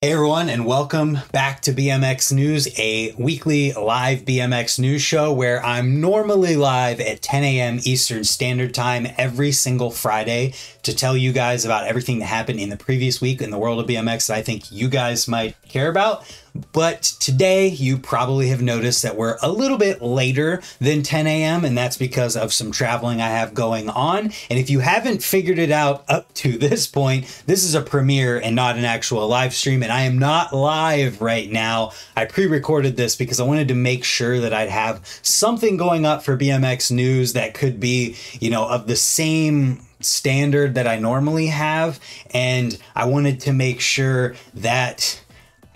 Hey everyone, and welcome back to BMX News, a weekly live BMX news show where I'm normally live at 10 a.m. Eastern Standard Time every single Friday to tell you guys about everything that happened in the previous week in the world of BMX that I think you guys might care about. But today you probably have noticed that we're a little bit later than 10 a.m. and that's because of some traveling I have going on. And if you haven't figured it out up to this point, this is a premiere and not an actual live stream. And I am not live right now. I pre-recorded this because I wanted to make sure that I'd have something going up for BMX News that could be, of the same standard that I normally have. And I wanted to make sure that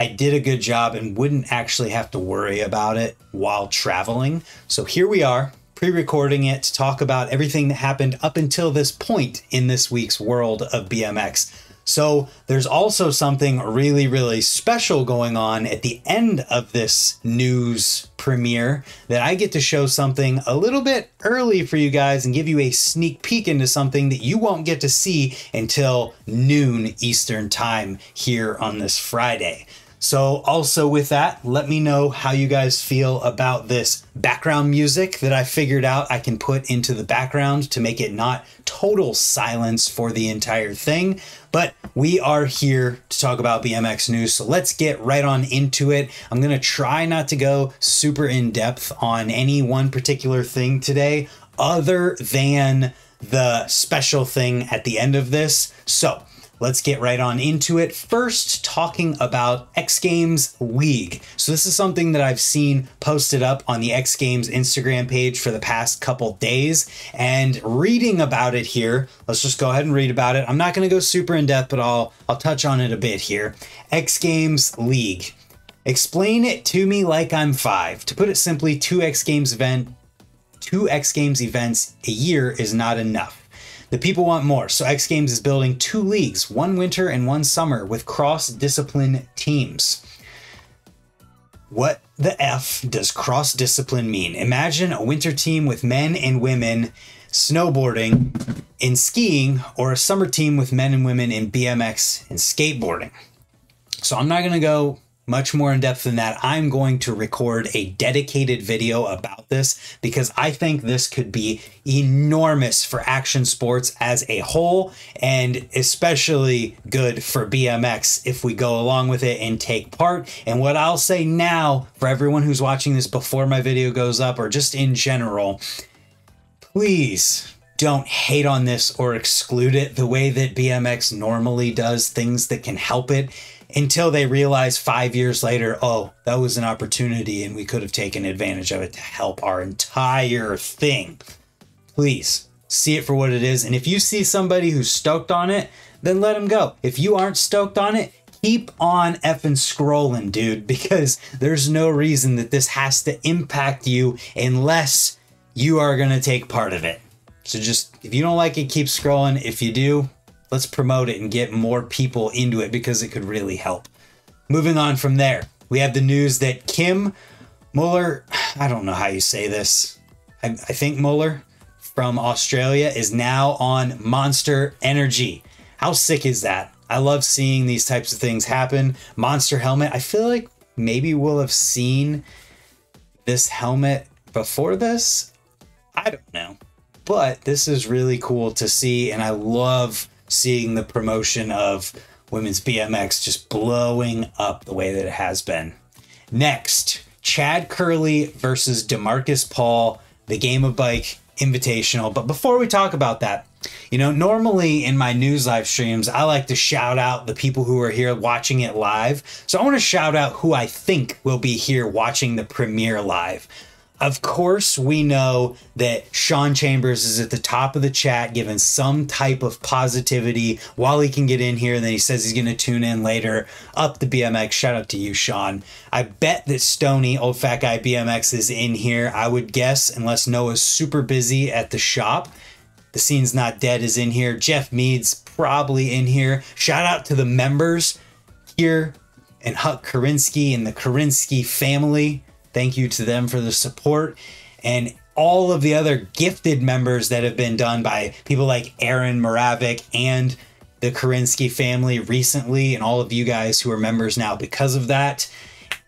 I did a good job and wouldn't actually have to worry about it while traveling. So here we are, pre-recording it to talk about everything that happened up until this point in this week's world of BMX. So there's also something really, really special going on at the end of this news premiere that I get to show something a little bit early for you guys and give you a sneak peek into something that you won't get to see until noon Eastern time here on this Friday. So also with that, let me know how you guys feel about this background music that I figured out I can put into the background to make it not total silence for the entire thing. But we are here to talk about BMX news, so let's get right on into it. I'm going to try not to go super in depth on any one particular thing today other than the special thing at the end of this. So let's get right on into it. First, talking about X Games League. So this is something that I've seen posted up on the X Games Instagram page for the past couple days, and reading about it here. Let's just go ahead and read about it. I'm not going to go super in depth, but I'll touch on it a bit here. X Games League. Explain it to me like I'm 5. To put it simply, two X Games events a year is not enough. The people want more, so X Games is building 2 leagues, one winter and one summer, with cross-discipline teams. What the F does cross-discipline mean? Imagine a winter team with men and women snowboarding and skiing, or a summer team with men and women in BMX and skateboarding. So I'm not going to go much more in depth than that. I'm going to record a dedicated video about this because I think this could be enormous for action sports as a whole, and especially good for BMX if we go along with it and take part. And what I'll say now for everyone who's watching this before my video goes up, or just in general, please don't hate on this or exclude it the way that BMX normally does things that can help it, until they realize 5 years later, oh, that was an opportunity and we could have taken advantage of it to help our entire thing. Please see it for what it is. And if you see somebody who's stoked on it, then let them go. If you aren't stoked on it, keep on effing scrolling, dude, because there's no reason that this has to impact you unless you are going to take part of it. So just, if you don't like it, keep scrolling. If you do, let's promote it and get more people into it because it could really help. Moving on from there, we have the news that Kim Muller, I don't know how you say this, I think Muller from Australia, is now on Monster Energy. How sick is that? I love seeing these types of things happen. Monster helmet, I feel like maybe we'll have seen this helmet before this. I don't know, but this is really cool to see, and I love seeing the promotion of women's BMX just blowing up the way that it has been. Next, Chad Curley versus DeMarcus Paul, the Game of Bike Invitational. But before we talk about that, normally in my news live streams, I like to shout out the people who are here watching it live. So I want to shout out who I think will be here watching the premiere live. Of course, we know that Sean Chambers is at the top of the chat, giving some type of positivity while he can get in here. And then he says he's going to tune in later. Up the BMX. Shout out to you, Sean. I bet that Stoney, Old Fat Guy BMX, is in here. I would guess, unless Noah's super busy at the shop. The Scene's Not Dead is in here. Jeff Mead's probably in here. Shout out to the members here, and Huck Kurisnky and the Kurisnky family. Thank you to them for the support, and all of the other gifted members that have been done by people like Aaron Moravik and the Kurisnky family recently, and all of you guys who are members now because of that.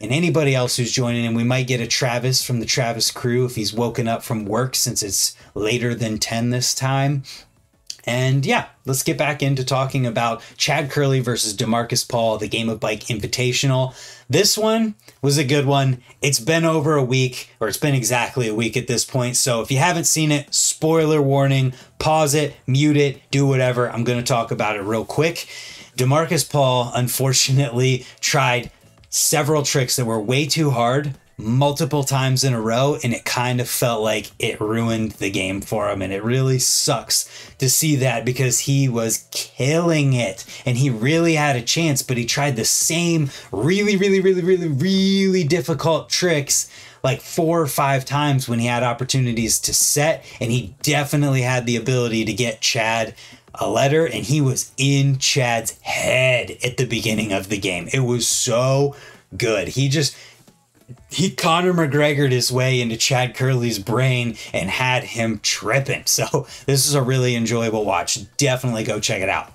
And anybody else who's joining in, we might get a Travis from the Travis crew if he's woken up from work, since it's later than 10 this time. And yeah, let's get back into talking about Chad Curley versus DeMarcus Paul, the Game of Bike Invitational. This one was a good one. It's been over a week, or it's been exactly a week at this point. So if you haven't seen it, spoiler warning, pause it, mute it, do whatever. I'm going to talk about it real quick. DeMarcus Paul, unfortunately, tried several tricks that were way too hard multiple times in a row, and it kind of felt like it ruined the game for him. And it really sucks to see that, because he was killing it and he really had a chance, but he tried the same really difficult tricks like 4 or 5 times when he had opportunities to set. And he definitely had the ability to get Chad a letter, and he was in Chad's head at the beginning of the game. It was so good. He Conor McGregor'd his way into Chad Curley's brain and had him tripping. So this is a really enjoyable watch. Definitely go check it out.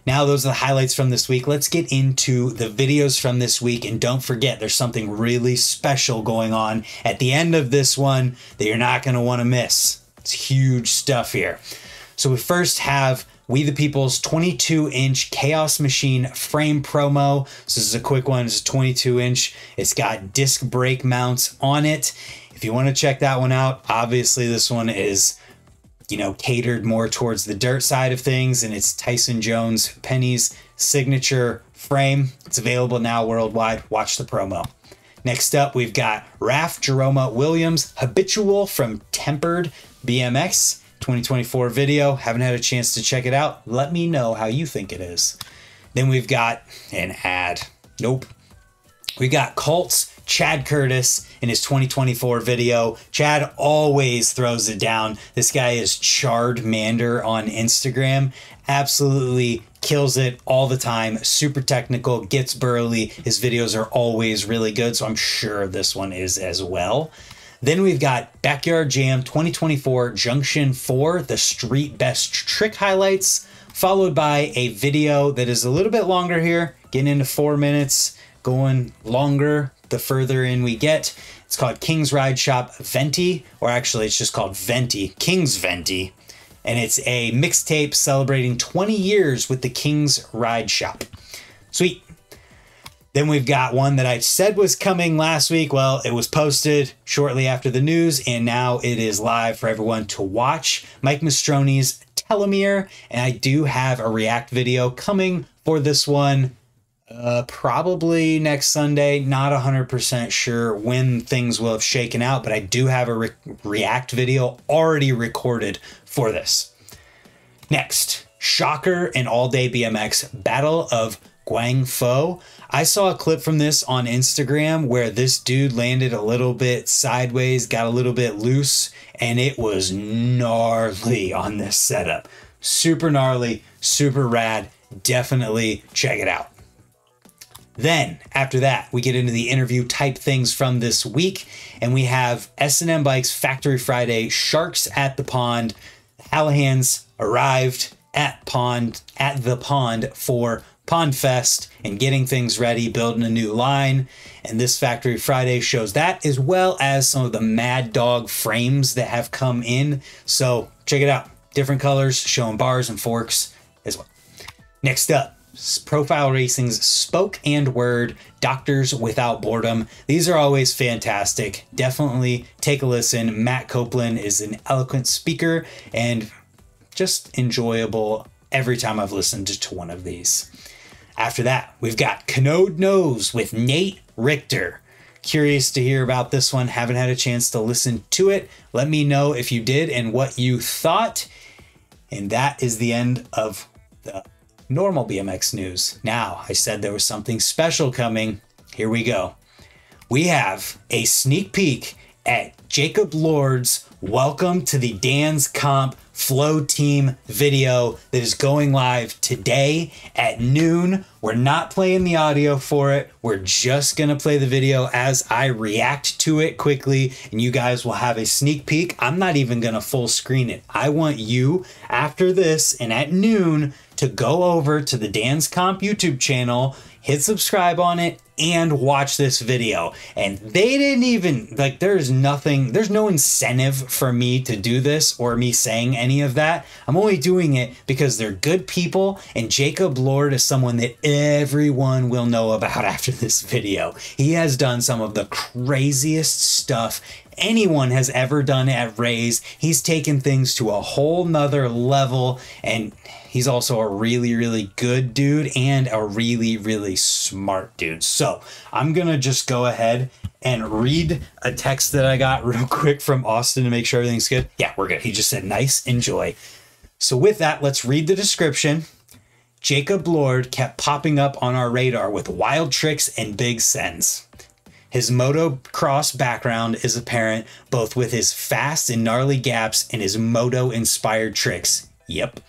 Now, those are the highlights from this week. Let's get into the videos from this week. And don't forget, there's something really special going on at the end of this one that you're not going to want to miss. It's huge stuff here. So we first have We the People's 22-inch Chaos Machine frame promo. So this is a quick one. It's a 22-inch. It's got disc brake mounts on it. If you want to check that one out, obviously this one is, you know, catered more towards the dirt side of things, and it's Tyson Jones Penny's signature frame. It's available now worldwide. Watch the promo. Next up, we've got Raf Jeroma Williams Habitual from Tempered BMX. 2024 video. Haven't had a chance to check it out. Let me know how you think it is. Then we've got an ad. Nope. We got Colts Chad Curtis in his 2024 video. Chad always throws it down. This guy is Chard Mander on Instagram. Absolutely kills it all the time. Super technical, gets burly. His videos are always really good, so I'm sure this one is as well. Then we've got Backyard Jam 2024 Junction 4, the street best trick highlights, followed by a video that is a little bit longer here, getting into 4 minutes, going longer the further in we get. It's called King's Ride Shop Venti, or actually it's just called Venti, King's Venti. And it's a mixtape celebrating 20 years with the King's Ride Shop. Sweet. Then we've got one that I said was coming last week. Well, it was posted shortly after the news, and now it is live for everyone to watch. Mike Mastrone's Telomere, and I do have a react video coming for this one probably next Sunday. Not 100% sure when things will have shaken out, but I do have a react video already recorded for this. Next, Shocker and All Day BMX Battle of Guangzhou. I saw a clip from this on Instagram where this dude landed a little bit sideways, got a little bit loose, and it was gnarly on this setup. Super gnarly, super rad. Definitely check it out. Then after that, we get into the interview type things from this week, and we have S&M Bikes Factory Friday, Sharks at the Pond. Hallahans arrived at the pond for Pond Fest and getting things ready, building a new line. And this Factory Friday shows that, as well as some of the Mad Dog frames that have come in. So check it out. Different colors, showing bars and forks as well. Next up, Profile Racing's Spoke and Word, Doctors Without Boredom. These are always fantastic. Definitely take a listen. Matt Copeland is an eloquent speaker and just enjoyable every time I've listened to one of these. After that, we've got Canode Knows with Nate Richter. Curious to hear about this one. Haven't had a chance to listen to it. Let me know if you did and what you thought. And that is the end of the normal BMX news. Now, I said there was something special coming. Here we go. We have a sneak peek at Jacob Lord's Welcome to the Dan's Comp Flow Team video that is going live today at noon. We're not playing the audio for it. We're just going to play the video as I react to it quickly, and you guys will have a sneak peek. I'm not even going to full screen it. I want you, after this and at noon, to go over to the Dan's Comp YouTube channel, hit subscribe on it, and watch this video. And they didn't even, like, there's no incentive for me to do this or me saying any of that. I'm only doing it because they're good people, and Jacob Lord is someone that everyone will know about after this video. He has done some of the craziest stuff anyone has ever done at Raise. He's taken things to a whole nother level, and he's also a really, really good dude and a really, really smart dude. So I'm going to just go ahead and read a text that I got real quick from Austin to make sure everything's good. Yeah, we're good. He just said, nice, enjoy. So with that, let's read the description. Jacob Lord kept popping up on our radar with wild tricks and big sends. His motocross background is apparent both with his fast and gnarly gaps and his moto-inspired tricks. Yep.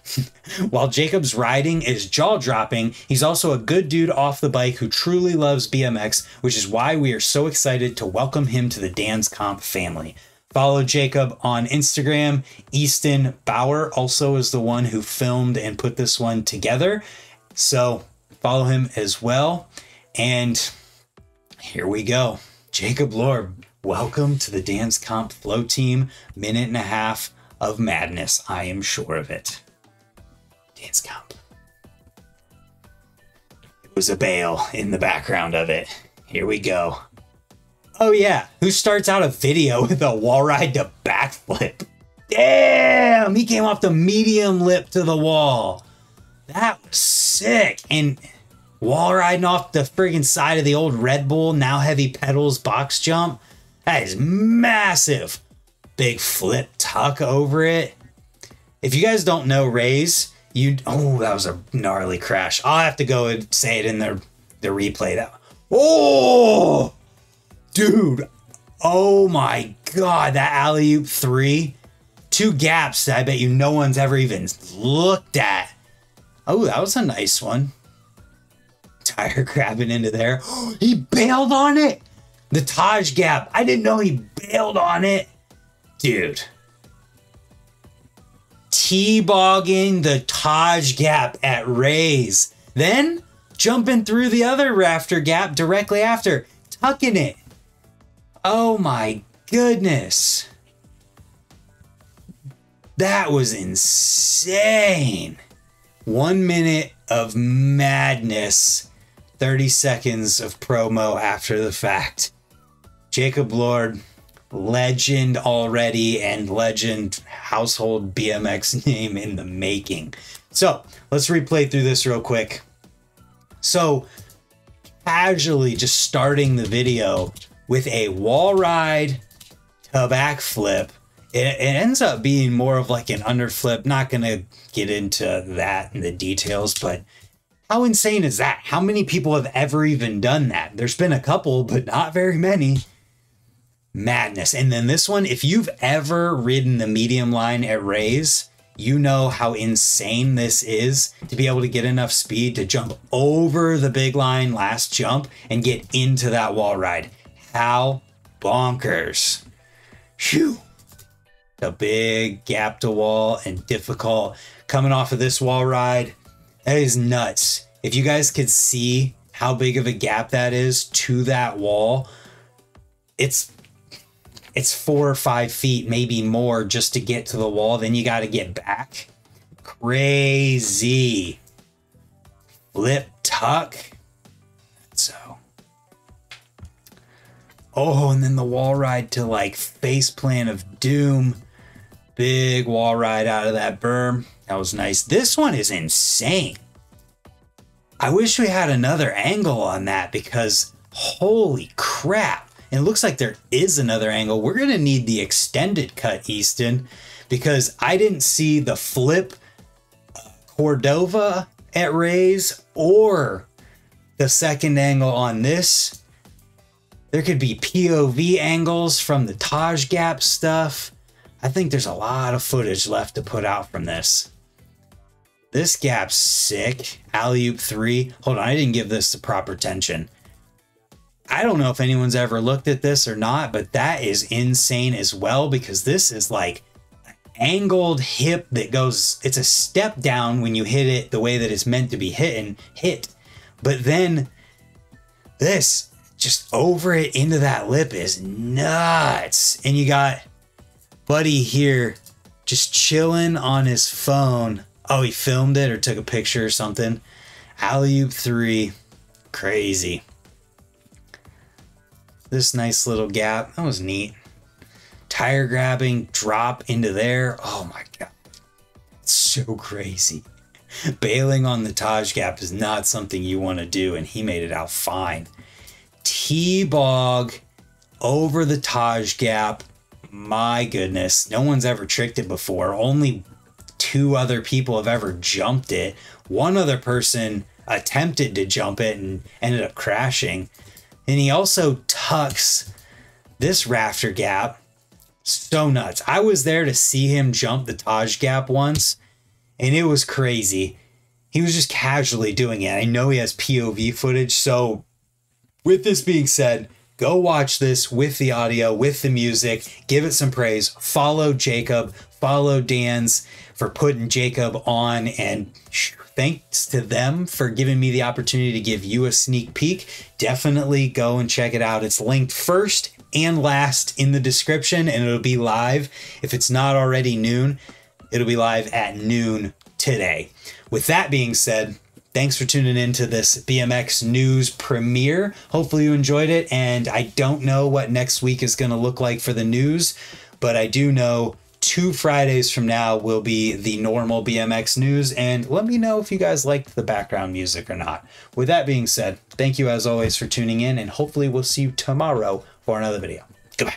While Jacob's riding is jaw-dropping, he's also a good dude off the bike who truly loves BMX, which is why we are so excited to welcome him to the Dan's Comp family. Follow Jacob on Instagram. Easton Bauer also is the one who filmed and put this one together, so follow him as well. And here we go. Jacob Lord, welcome to the Dan's Comp Flow Team. Minute and a half of madness, I am sure of it. Dan's Comp. It was a bale in the background of it. Here we go. Oh yeah, who starts out a video with a wall ride to backflip? Damn, he came off the medium lip to the wall. That was sick. And wall riding off the friggin' side of the old Red Bull, now heavy pedals box jump. That is massive. Big flip tuck over it. If you guys don't know Raise, oh, that was a gnarly crash. I'll have to go and say it in the replay. Oh, dude. Oh my God, that alley-oop 3. 2 gaps that I bet you no one's ever even looked at. Oh, that was a nice one. Tire grabbing into there. He bailed on it. The Taj gap. I didn't know he bailed on it. Dude. T-bogging the Taj gap at Raise. Then jumping through the other rafter gap directly after. Tucking it. Oh my goodness. That was insane. 1 minute of madness. 30 seconds of promo after the fact. Jacob Lord, legend already, and legend household BMX name in the making. So let's replay through this real quick. So casually just starting the video with a wall ride to backflip. It ends up being more of like an underflip. Not gonna get into that in the details, but how insane is that? How many people have ever even done that? There's been a couple, but not very many. Madness. And then this one, if you've ever ridden the medium line at Raise, you know how insane this is to be able to get enough speed to jump over the big line last jump and get into that wall ride. How bonkers. Phew. A big gap to wall and difficult coming off of this wall ride. That is nuts. If you guys could see how big of a gap that is to that wall, it's 4 or 5 feet, maybe more, just to get to the wall. Then you got to get back. Crazy. Flip tuck. So. Oh, and then the wall ride to like face plant of doom. Big wall ride out of that berm. That was nice. This one is insane. I wish we had another angle on that because holy crap. And it looks like there is another angle. We're going to need the extended cut, Easton, because I didn't see the flip Cordova at Raise or the second angle on this. There could be POV angles from the Taj Gap stuff. I think there's a lot of footage left to put out from this. This gap's sick. Alley-oop 3. Hold on, I didn't give this the proper attention. I don't know if anyone's ever looked at this or not, but that is insane as well, because this is like an angled hip that goes, it's a step down when you hit it the way that it's meant to be hit. But then this just over it into that lip is nuts. And you got Buddy here just chilling on his phone. Oh, he filmed it or took a picture or something. Alley-oop 3. Crazy. This nice little gap. That was neat. Tire grabbing, drop into there. Oh my God. It's so crazy. Bailing on the Taj gap is not something you want to do, and he made it out fine. T-bog over the Taj gap. My goodness. No one's ever tricked it before. Only 2 other people have ever jumped it. One other person attempted to jump it and ended up crashing. And he also tucks this rafter gap. So nuts. I was there to see him jump the Taj gap once, and it was crazy. He was just casually doing it. I know he has POV footage. So with this being said, go watch this with the audio, with the music, give it some praise, follow Jacob, follow Dan's for putting Jacob on, and thanks to them for giving me the opportunity to give you a sneak peek. Definitely go and check it out. It's linked first and last in the description, and it'll be live. If it's not already noon, it'll be live at noon today. With that being said, thanks for tuning in to this BMX news premiere. Hopefully you enjoyed it, and I don't know what next week is going to look like for the news, but I do know 2 Fridays from now will be the normal BMX news, and let me know if you guys liked the background music or not. With that being said, thank you as always for tuning in, and hopefully we'll see you tomorrow for another video. Goodbye.